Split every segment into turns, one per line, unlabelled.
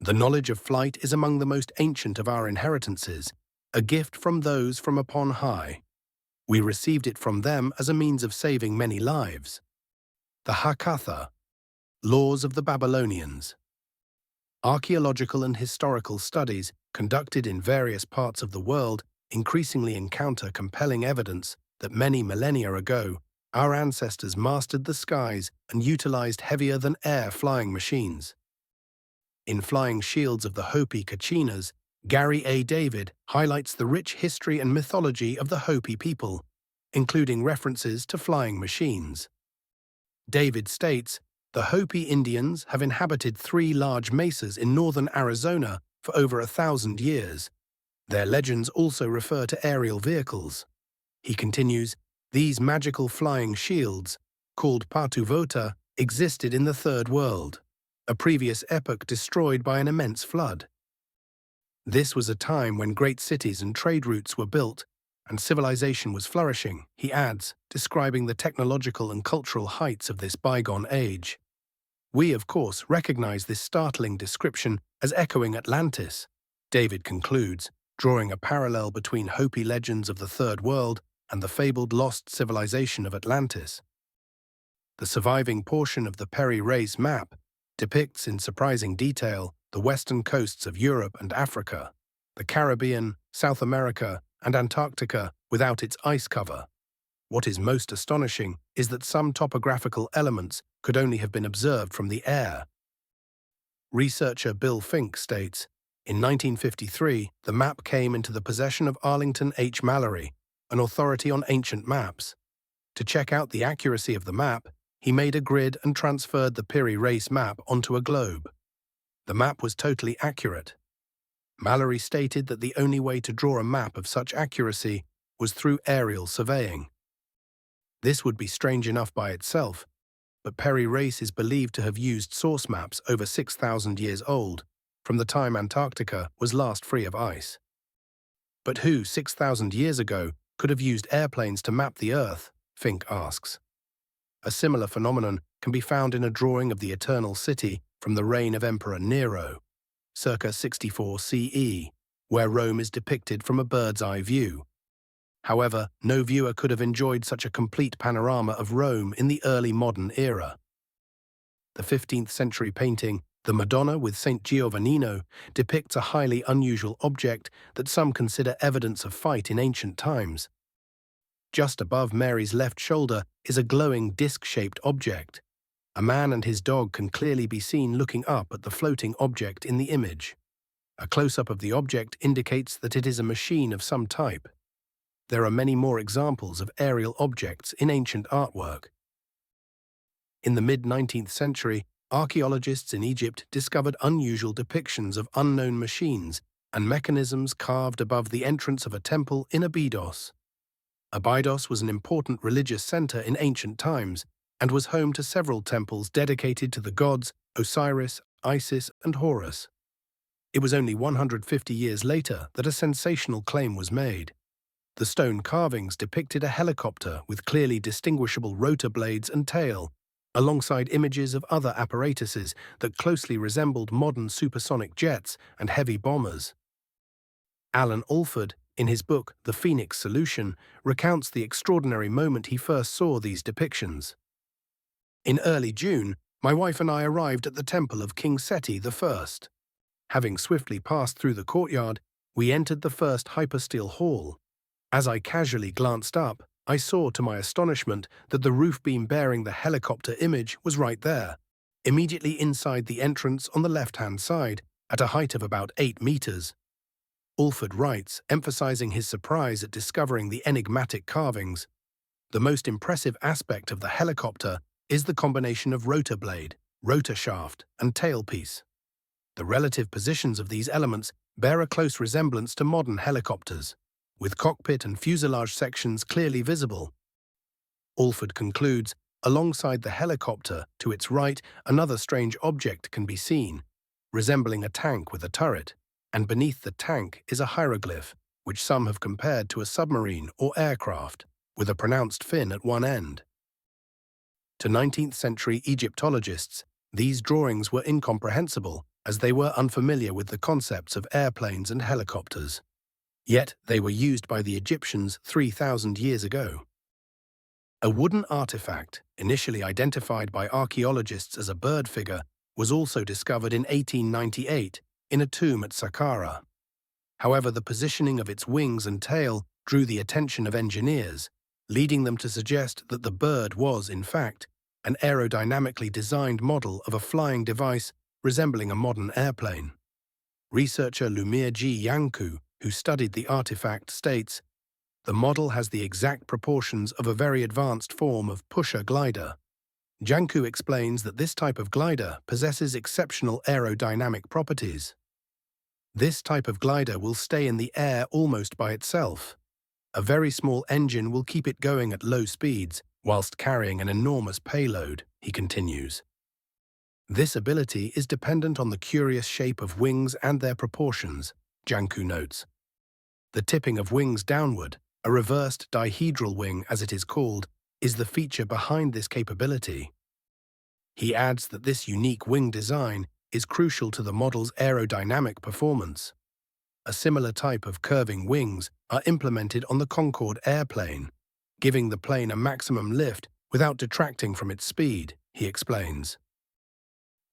The knowledge of flight is among the most ancient of our inheritances, a gift from those from upon high. We received it from them as a means of saving many lives. The Hakatha, Laws of the Babylonians. Archaeological and historical studies conducted in various parts of the world increasingly encounter compelling evidence that many millennia ago, our ancestors mastered the skies and utilized heavier-than-air flying machines. In Flying Shields of the Hopi Kachinas, Gary A. David highlights the rich history and mythology of the Hopi people, including references to flying machines. David states, "The Hopi Indians have inhabited 3 large mesas in northern Arizona for over 1,000 years. Their legends also refer to aerial vehicles." He continues, "These magical flying shields, called Patuvota, existed in the Third World, a previous epoch destroyed by an immense flood. This was a time when great cities and trade routes were built, and civilization was flourishing," he adds, describing the technological and cultural heights of this bygone age. "We, of course, recognize this startling description as echoing Atlantis," David concludes, drawing a parallel between Hopi legends of the Third World and the fabled lost civilization of Atlantis. The surviving portion of the Peri Race map depicts in surprising detail the western coasts of Europe and Africa, the Caribbean, South America, and Antarctica without its ice cover. What is most astonishing is that some topographical elements could only have been observed from the air. Researcher Bill Fink states, "In 1953, the map came into the possession of Arlington H. Mallory, an authority on ancient maps. To check out the accuracy of the map, he made a grid and transferred the Piri Reis map onto a globe. The map was totally accurate. Mallory stated that the only way to draw a map of such accuracy was through aerial surveying. This would be strange enough by itself, but Peri Reis is believed to have used source maps over 6,000 years old, from the time Antarctica was last free of ice. But who, 6,000 years ago, could have used airplanes to map the Earth?" Fink asks. A similar phenomenon can be found in a drawing of the Eternal City from the reign of Emperor Nero, circa 64 CE, where Rome is depicted from a bird's-eye view. However, no viewer could have enjoyed such a complete panorama of Rome in the early modern era. The 15th century painting, The Madonna with Saint Giovannino, depicts a highly unusual object that some consider evidence of fight in ancient times. Just above Mary's left shoulder is a glowing disc-shaped object. A man and his dog can clearly be seen looking up at the floating object in the image. A close-up of the object indicates that it is a machine of some type. There are many more examples of aerial objects in ancient artwork. In the mid-19th century, archaeologists in Egypt discovered unusual depictions of unknown machines and mechanisms carved above the entrance of a temple in Abydos. Abydos was an important religious center in ancient times and was home to several temples dedicated to the gods Osiris, Isis, and Horus. It was only 150 years later that a sensational claim was made. The stone carvings depicted a helicopter with clearly distinguishable rotor blades and tail, alongside images of other apparatuses that closely resembled modern supersonic jets and heavy bombers. Alan Alford, in his book The Phoenix Solution, recounts the extraordinary moment he first saw these depictions. "In early June, my wife and I arrived at the temple of King Seti I. Having swiftly passed through the courtyard, we entered the first hypostyle hall. As I casually glanced up, I saw to my astonishment that the roof beam bearing the helicopter image was right there, immediately inside the entrance on the left-hand side, at a height of about 8 meters. Alford writes, emphasizing his surprise at discovering the enigmatic carvings. "The most impressive aspect of the helicopter is the combination of rotor blade, rotor shaft, and tailpiece. The relative positions of these elements bear a close resemblance to modern helicopters, with cockpit and fuselage sections clearly visible." Alford concludes, "Alongside the helicopter, to its right, another strange object can be seen, resembling a tank with a turret, and beneath the tank is a hieroglyph, which some have compared to a submarine or aircraft, with a pronounced fin at one end." To 19th century Egyptologists, These drawings were incomprehensible, as they were unfamiliar with the concepts of airplanes and helicopters. Yet they were used by the Egyptians 3,000 years ago. A wooden artifact, initially identified by archaeologists as a bird figure, was also discovered in 1898 in a tomb at Saqqara. However, the positioning of its wings and tail drew the attention of engineers, leading them to suggest that the bird was, in fact, an aerodynamically designed model of a flying device resembling a modern airplane. Researcher Lumirji Yanku, who studied the artifact, states, "The model has the exact proportions of a very advanced form of pusher glider." Janku explains that this type of glider possesses exceptional aerodynamic properties. This type of glider will stay in the air almost by itself. A very small engine will keep it going at low speeds whilst carrying an enormous payload, he continues. This ability is dependent on the curious shape of wings and their proportions, Janku notes. The tipping of wings downward, a reversed dihedral wing as it is called, is the feature behind this capability. He adds that this unique wing design is crucial to the model's aerodynamic performance. A similar type of curving wings are implemented on the Concorde airplane, giving the plane a maximum lift without detracting from its speed, he explains.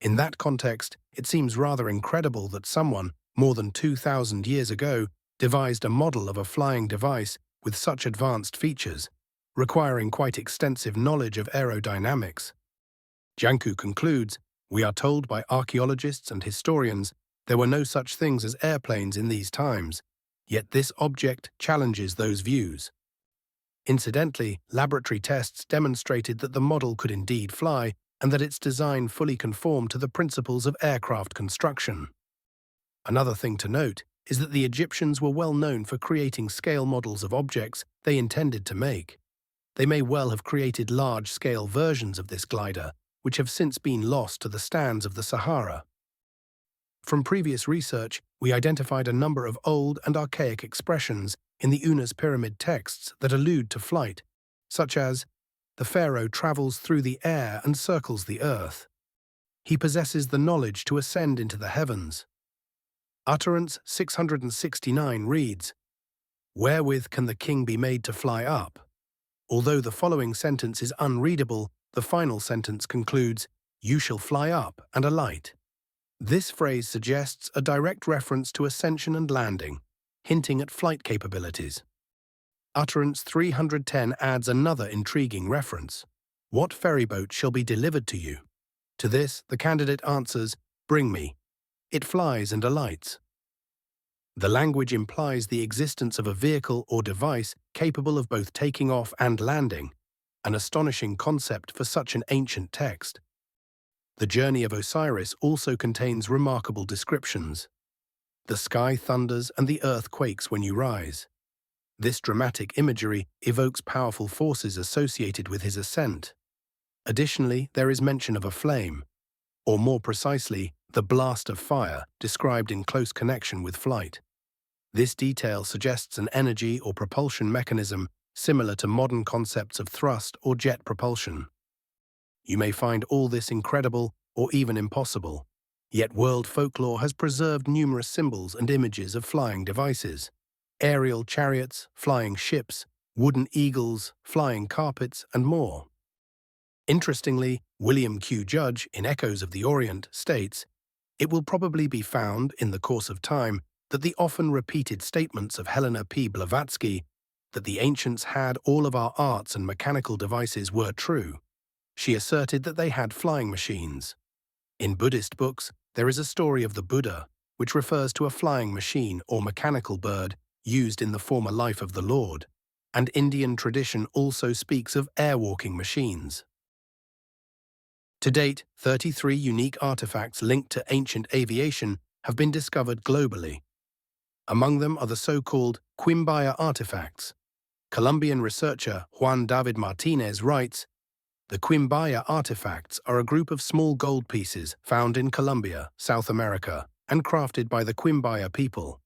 In that context, it seems rather incredible that someone, more than 2,000 years ago, devised a model of a flying device with such advanced features, requiring quite extensive knowledge of aerodynamics. Janku concludes, "We are told by archaeologists and historians there were no such things as airplanes in these times, yet this object challenges those views." Incidentally, laboratory tests demonstrated that the model could indeed fly and that its design fully conformed to the principles of aircraft construction. Another thing to note is that the Egyptians were well known for creating scale models of objects they intended to make. They may well have created large-scale versions of this glider, which have since been lost to the sands of the Sahara. From previous research, we identified a number of old and archaic expressions in the Unas pyramid texts that allude to flight, such as, "The pharaoh travels through the air and circles the earth. He possesses the knowledge to ascend into the heavens." Utterance 669 reads, "Wherewith can the king be made to fly up?" Although the following sentence is unreadable, the final sentence concludes, "You shall fly up and alight." This phrase suggests a direct reference to ascension and landing, hinting at flight capabilities. Utterance 310 adds another intriguing reference. "What ferryboat shall be delivered to you?" To this, the candidate answers, "Bring me." It flies and alights. The language implies the existence of a vehicle or device capable of both taking off and landing, an astonishing concept for such an ancient text. The journey of Osiris also contains remarkable descriptions. The sky thunders and the earth quakes when you rise. This dramatic imagery evokes powerful forces associated with his ascent. Additionally, there is mention of a flame, or more precisely, the blast of fire, described in close connection with flight. This detail suggests an energy or propulsion mechanism similar to modern concepts of thrust or jet propulsion. You may find all this incredible or even impossible, yet world folklore has preserved numerous symbols and images of flying devices: aerial chariots, flying ships, wooden eagles, flying carpets, and more. Interestingly, William Q. Judge, in Echoes of the Orient, states, "It will probably be found, in the course of time, that the often repeated statements of Helena P. Blavatsky that the ancients had all of our arts and mechanical devices were true. She asserted that they had flying machines. In Buddhist books, there is a story of the Buddha, which refers to a flying machine or mechanical bird used in the former life of the Lord, and Indian tradition also speaks of air-walking machines." To date, 33 unique artifacts linked to ancient aviation have been discovered globally. Among them are the so-called Quimbaya artifacts. Colombian researcher Juan David Martinez writes, "The Quimbaya artifacts are a group of small gold pieces found in Colombia, South America, and crafted by the Quimbaya people.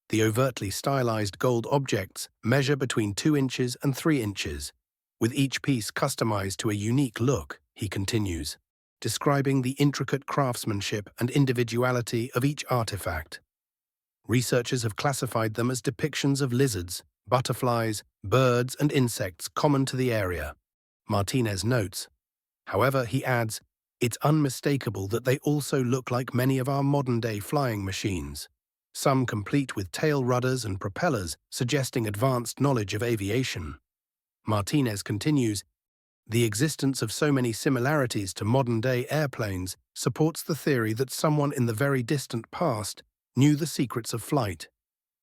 The overtly stylized gold objects measure between 2 inches and 3 inches, with each piece customized to a unique look," he continues. describing the intricate craftsmanship and individuality of each artifact. Researchers have classified them as depictions of lizards, butterflies, birds, and insects common to the area. Martinez notes. However, he adds, it's unmistakable that they also look like many of our modern-day flying machines, some complete with tail rudders and propellers, suggesting advanced knowledge of aviation. Martinez continues, the existence of so many similarities to modern-day airplanes supports the theory that someone in the very distant past knew the secrets of flight.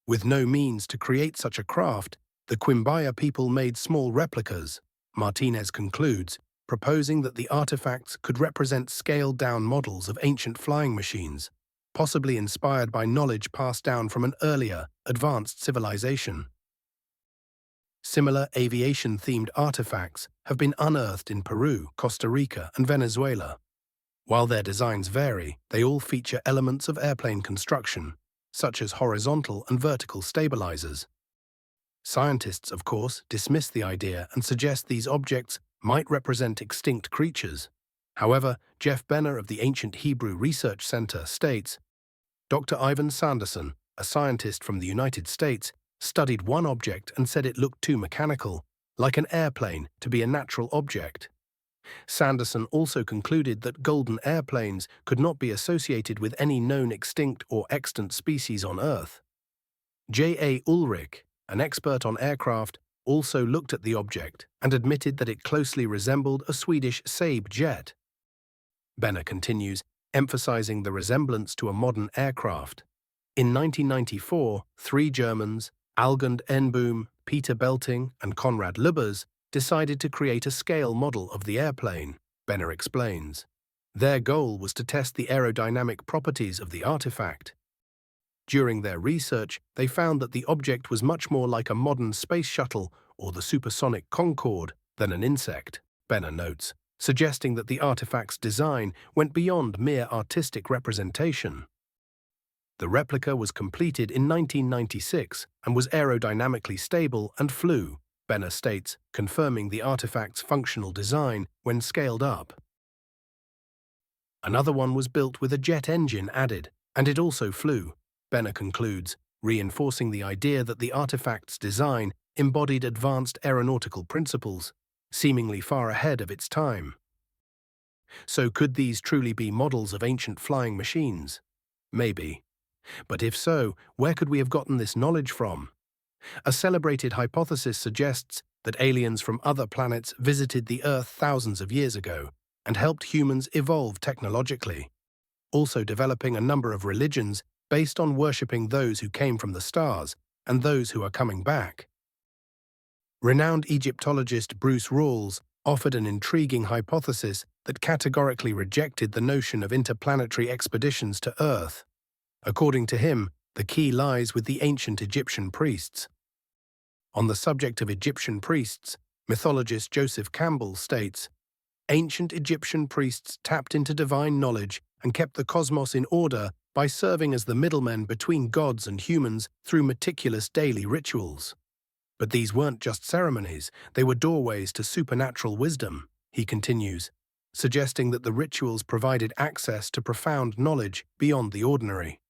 With no means to create such a craft, the Quimbaya people made small replicas, Martinez concludes, proposing that the artifacts could represent scaled-down models of ancient flying machines, possibly inspired by knowledge passed down from an earlier, advanced civilization. Similar aviation-themed artifacts have been unearthed in Peru, Costa Rica, and Venezuela. While their designs vary, they all feature elements of airplane construction, such as horizontal and vertical stabilizers. Scientists, of course, dismiss the idea and suggest these objects might represent extinct creatures. However, Jeff Benner of the Ancient Hebrew Research Center states, Dr. Ivan Sanderson, a scientist from the United States, studied one object and said it looked too mechanical, like an airplane, to be a natural object. Sanderson also concluded that golden airplanes could not be associated with any known extinct or extant species on Earth. J.A. Ulrich, an expert on aircraft, also looked at the object and admitted that it closely resembled a Swedish Saab jet. Benner continues, emphasizing the resemblance to a modern aircraft. In 1994, 3 Germans, Algund Enboom, Peter Belting, and Konrad Lubbers, decided to create a scale model of the airplane, Benner explains. Their goal was to test the aerodynamic properties of the artifact. During their research, they found that the object was much more like a modern space shuttle or the supersonic Concorde than an insect, Benner notes, suggesting that the artifact's design went beyond mere artistic representation. The replica was completed in 1996 and was aerodynamically stable and flew, Benner states, confirming the artifact's functional design when scaled up. Another one was built with a jet engine added, and it also flew, Benner concludes, reinforcing the idea that the artifact's design embodied advanced aeronautical principles, seemingly far ahead of its time. So could these truly be models of ancient flying machines? Maybe. But if so, where could we have gotten this knowledge from? A celebrated hypothesis suggests that aliens from other planets visited the Earth thousands of years ago and helped humans evolve technologically, also developing a number of religions based on worshipping those who came from the stars and those who are coming back. Renowned Egyptologist Bruce Rawls offered an intriguing hypothesis that categorically rejected the notion of interplanetary expeditions to Earth. According to him, the key lies with the ancient Egyptian priests. On the subject of Egyptian priests, mythologist Joseph Campbell states, ancient Egyptian priests tapped into divine knowledge and kept the cosmos in order by serving as the middlemen between gods and humans through meticulous daily rituals. But these weren't just ceremonies, they were doorways to supernatural wisdom, he continues, suggesting that the rituals provided access to profound knowledge beyond the ordinary.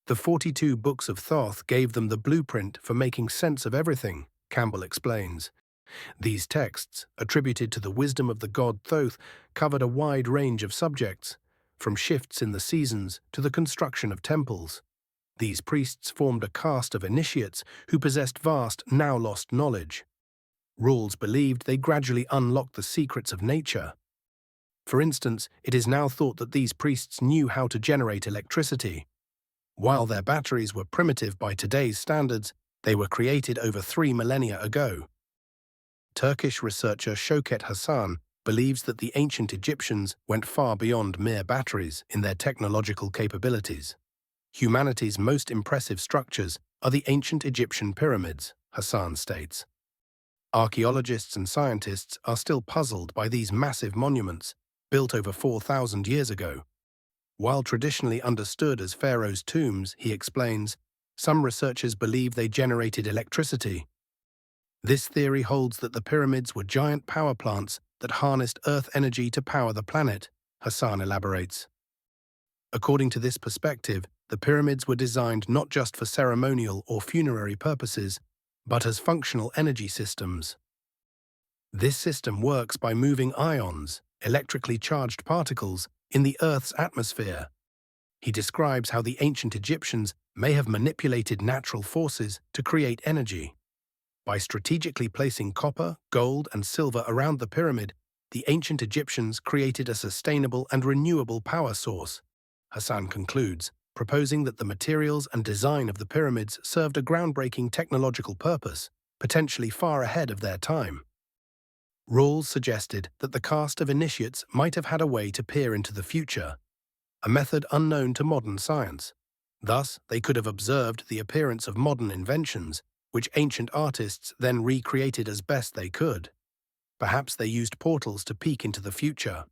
The 42 books of Thoth gave them the blueprint for making sense of everything, Campbell explains. These texts, attributed to the wisdom of the god Thoth, covered a wide range of subjects, from shifts in the seasons to the construction of temples. These priests formed a caste of initiates who possessed vast, now-lost knowledge. Rawls believed they gradually unlocked the secrets of nature. For instance, it is now thought that these priests knew how to generate electricity. While their batteries were primitive by today's standards, they were created over 3 millennia ago. Turkish researcher Şevket Hasan believes that the ancient Egyptians went far beyond mere batteries in their technological capabilities. Humanity's most impressive structures are the ancient Egyptian pyramids, Hasan states. Archaeologists and scientists are still puzzled by these massive monuments, built over 4,000 years ago. While traditionally understood as pharaohs' tombs, he explains, some researchers believe they generated electricity. This theory holds that the pyramids were giant power plants that harnessed Earth energy to power the planet, Hassan elaborates. According to this perspective, the pyramids were designed not just for ceremonial or funerary purposes, but as functional energy systems. This system works by moving ions, electrically charged particles, in the Earth's atmosphere. He describes how the ancient Egyptians may have manipulated natural forces to create energy. By strategically placing copper, gold, and silver around the pyramid, the ancient Egyptians created a sustainable and renewable power source. Hassan concludes, proposing that the materials and design of the pyramids served a groundbreaking technological purpose, potentially far ahead of their time. Rawls suggested that the caste of initiates might have had a way to peer into the future, a method unknown to modern science. Thus, they could have observed the appearance of modern inventions, which ancient artists then recreated as best they could. Perhaps they used portals to peek into the future.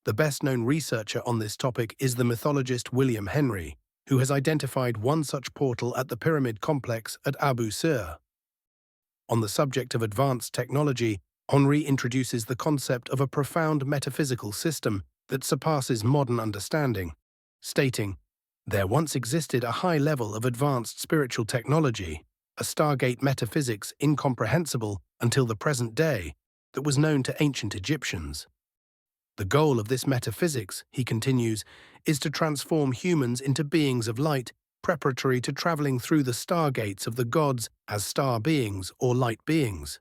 The best-known researcher on this topic is the mythologist William Henry, who has identified one such portal at the pyramid complex at Abu Sir. On the subject of advanced technology, Henry introduces the concept of a profound metaphysical system that surpasses modern understanding, stating, "There once existed a high level of advanced spiritual technology, a stargate metaphysics incomprehensible until the present day, that was known to ancient Egyptians. The goal of this metaphysics," he continues, "is to transform humans into beings of light, preparatory to traveling through the stargates of the gods as star beings or light beings."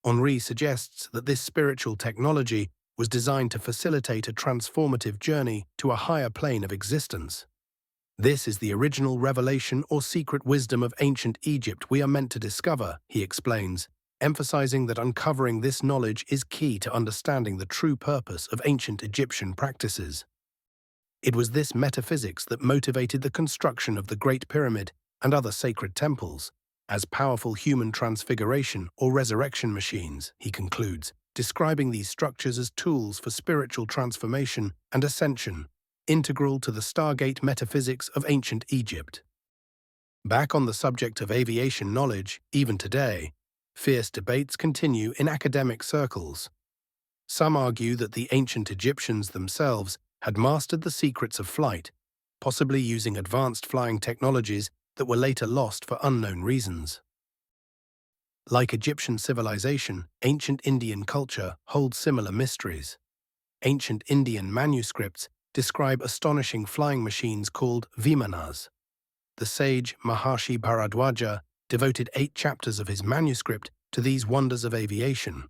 Henri suggests that this spiritual technology was designed to facilitate a transformative journey to a higher plane of existence. This is the original revelation or secret wisdom of ancient Egypt we are meant to discover, he explains, emphasizing that uncovering this knowledge is key to understanding the true purpose of ancient Egyptian practices. It was this metaphysics that motivated the construction of the Great Pyramid and other sacred temples, as powerful human transfiguration or resurrection machines, he concludes, describing these structures as tools for spiritual transformation and ascension, integral to the Stargate metaphysics of ancient Egypt. Back on the subject of aviation knowledge, even today, fierce debates continue in academic circles. Some argue that the ancient Egyptians themselves had mastered the secrets of flight, possibly using advanced flying technologies that were later lost for unknown reasons. Like Egyptian civilization, ancient Indian culture holds similar mysteries. Ancient Indian manuscripts describe astonishing flying machines called Vimanas. The sage Maharshi Bharadwaja devoted 8 chapters of his manuscript to these wonders of aviation.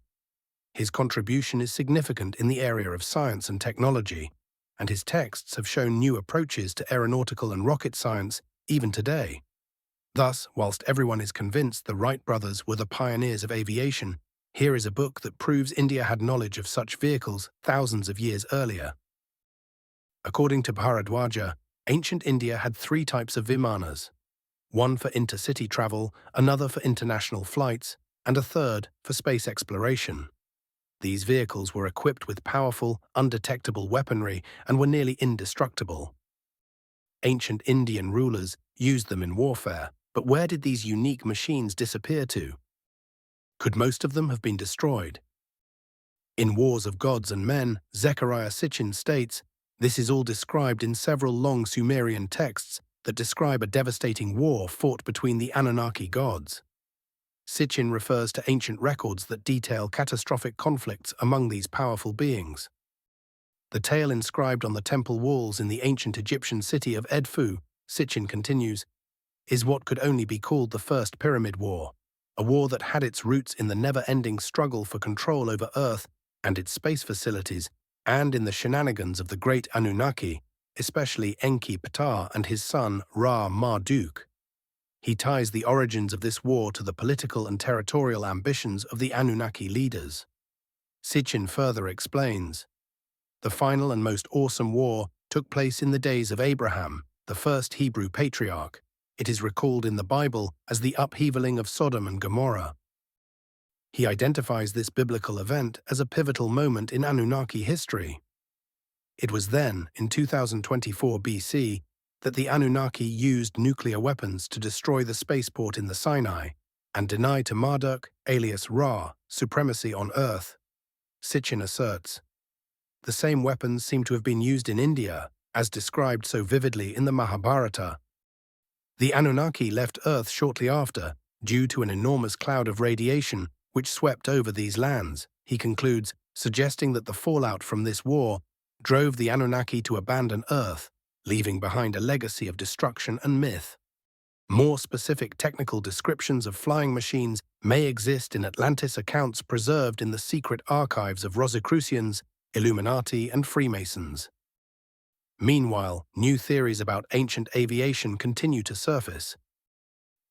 His contribution is significant in the area of science and technology, and his texts have shown new approaches to aeronautical and rocket science even today. Thus, whilst everyone is convinced the Wright brothers were the pioneers of aviation, here is a book that proves India had knowledge of such vehicles thousands of years earlier. According to Bharadwaja, ancient India had 3 types of Vimanas, one for intercity travel, another for international flights, and a third for space exploration. These vehicles were equipped with powerful, undetectable weaponry and were nearly indestructible. Ancient Indian rulers used them in warfare, but where did these unique machines disappear to? Could most of them have been destroyed? In Wars of Gods and Men, Zechariah Sitchin states, "This is all described in several long Sumerian texts that describe a devastating war fought between the Anunnaki gods." Sitchin refers to ancient records that detail catastrophic conflicts among these powerful beings. The tale inscribed on the temple walls in the ancient Egyptian city of Edfu, Sitchin continues, is what could only be called the First Pyramid War, a war that had its roots in the never-ending struggle for control over Earth and its space facilities, and in the shenanigans of the great Anunnaki, especially Enki Ptah and his son Ra-Marduk. He ties the origins of this war to the political and territorial ambitions of the Anunnaki leaders. Sitchin further explains, "The final and most awesome war took place in the days of Abraham, the first Hebrew patriarch. It is recalled in the Bible as the upheavaling of Sodom and Gomorrah." He identifies this biblical event as a pivotal moment in Anunnaki history. It was then, in 2024 BC, that the Anunnaki used nuclear weapons to destroy the spaceport in the Sinai and deny to Marduk, alias Ra, supremacy on Earth. Sitchin asserts, the same weapons seem to have been used in India, as described so vividly in the Mahabharata. The Anunnaki left Earth shortly after, due to an enormous cloud of radiation which swept over these lands, he concludes, suggesting that the fallout from this war drove the Anunnaki to abandon Earth, leaving behind a legacy of destruction and myth. More specific technical descriptions of flying machines may exist in Atlantis accounts preserved in the secret archives of Rosicrucians, Illuminati, and Freemasons. Meanwhile, new theories about ancient aviation continue to surface.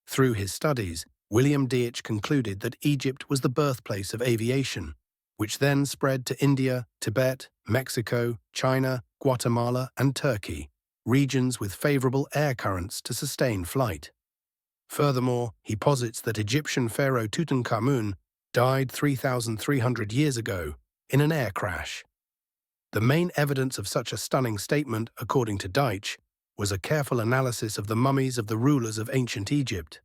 Through his studies, William Deitch concluded that Egypt was the birthplace of aviation, which then spread to India, Tibet, Mexico, China, Guatemala, and Turkey, regions with favorable air currents to sustain flight. Furthermore, he posits that Egyptian pharaoh Tutankhamun died 3,300 years ago in an air crash. The main evidence of such a stunning statement, according to Deitch, was a careful analysis of the mummies of the rulers of ancient Egypt.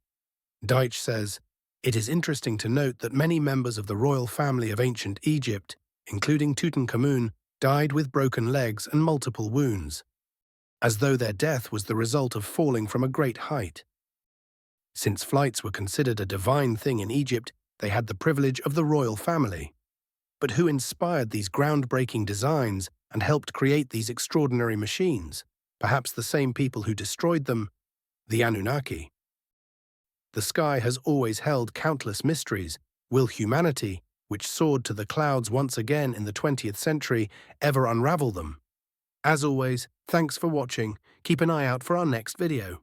Deitch says, "It is interesting to note that many members of the royal family of ancient Egypt, including Tutankhamun, died with broken legs and multiple wounds, as though their death was the result of falling from a great height. Since flights were considered a divine thing in Egypt, they had the privilege of the royal family. But who inspired these groundbreaking designs and helped create these extraordinary machines? Perhaps the same people who destroyed them, the Anunnaki. The sky has always held countless mysteries. Will humanity, which soared to the clouds once again in the 20th century, ever unravel them? As always, thanks for watching. Keep an eye out for our next video.